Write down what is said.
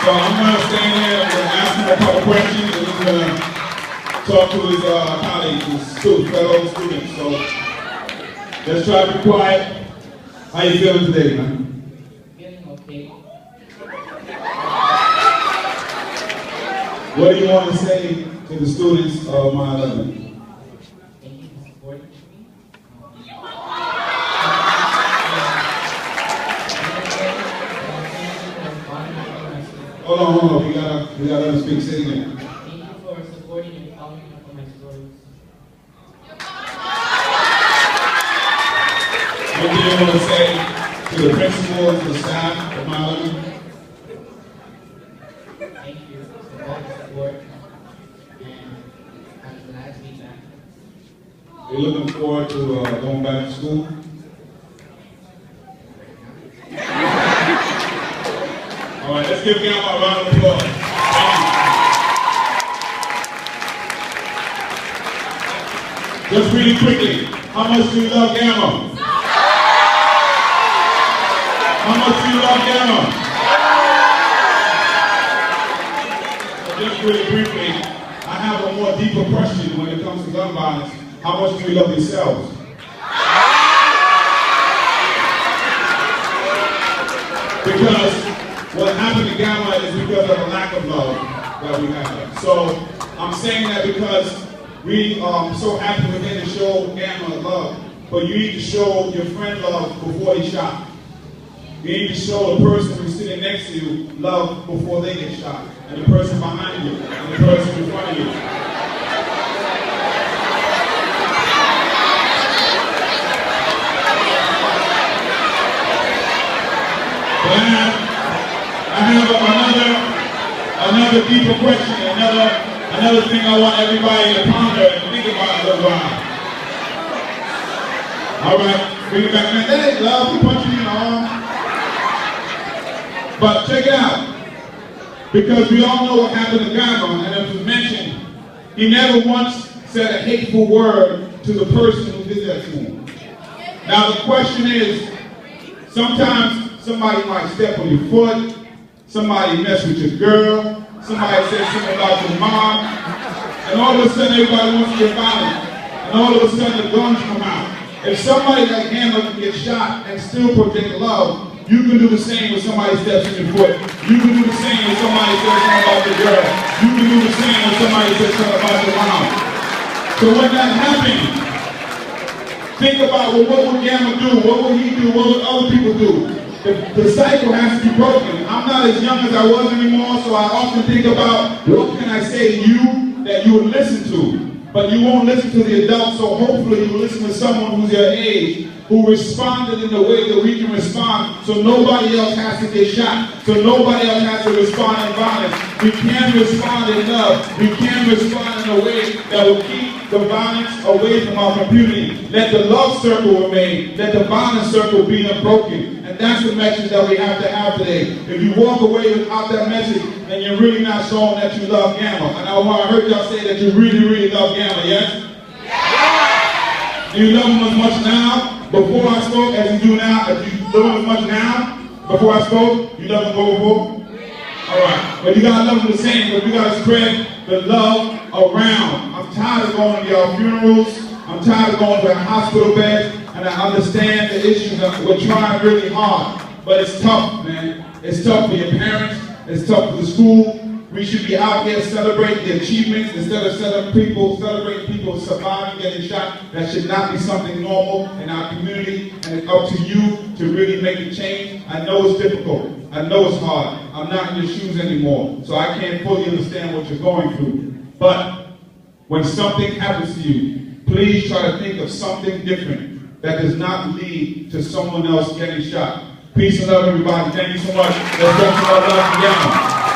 So I'm going to stand here and ask him a couple questions, and he's going to talk to his colleagues, his students, fellow students. So let's try to be quiet. How you feeling today, man? Feeling okay. What do you want to say to the students of my 11? Thank you for supporting me. Hold on. We gotta let him speak. Say it again. Thank you for supporting and following up on my stories. What do you want to say to the principal and the staff of my 11? Thank you for all the support, and I'm glad to be back. We're looking forward to going back to school. All right, let's give Gamma a round of applause. Thank you. Just really quickly, how much do you love Gamma? How much do you love Gamma? So just really briefly, I have a more deeper question when it comes to gun violence. How much do you love yourselves? Because what happened to Gamma is because of a lack of love that we have. So I'm saying that because we are so happy we're here to show Gamma love, but you need to show your friend love before he shot. You need to show the person who's sitting next to you love before they get shot, and the person behind you, and the person in front of you. But I have another deeper question, another thing I want everybody to ponder and think about a little while. All right, bring it back. Man, that ain't love. We punching you in the arm. But check it out, because we all know what happened to Gamma, and as was mentioned, he never once said a hateful word to the person who did that to him. Now the question is, sometimes somebody might step on your foot, somebody mess with your girl, somebody says something about your mom, and all of a sudden everybody wants to get violent, and all of a sudden the guns come out. If somebody like Gamma can get shot and still project love, you can do the same when somebody steps on your foot. You can do the same when somebody says something about your girl. You can do the same when somebody says something about your mom. So when that happens, think about, well, what would Gamma do? What would he do? What would other people do? The cycle has to be broken. I'm not as young as I was anymore, so I often think about, what can I say to you that you would listen to? But you won't listen to the adults, so hopefully you listen to someone who's your age, who responded in the way that we can respond, so nobody else has to get shot, so nobody else has to respond in violence. We can respond in love. We can respond in a way that will keep the violence away from our community. Let the love circle remain. Let the violence circle be unbroken. And that's the message that we have to have today. If you walk away without that message, then you're really not showing that you love Gamma. And I heard y'all say that you really, really love Gamma, yes? Do you love him as much now, before I spoke, as you do now? If you love him as much now, before I spoke, you love him before? All right. But you got to love him the same, but we got to spread the love around. I'm tired of going to y'all funerals. I'm tired of going to hospital beds, and I understand the issues. We're trying really hard, but it's tough, man. It's tough for your parents. It's tough for the school. We should be out here celebrating the achievements instead of celebrating people surviving, getting shot. That should not be something normal in our community, and it's up to you to really make a change. I know it's difficult. I know it's hard. I'm not in your shoes anymore, so I can't fully understand what you're going through. But when something happens to you, please try to think of something different that does not lead to someone else getting shot. Peace and love, everybody. Thank you so much. Let's go to our love together.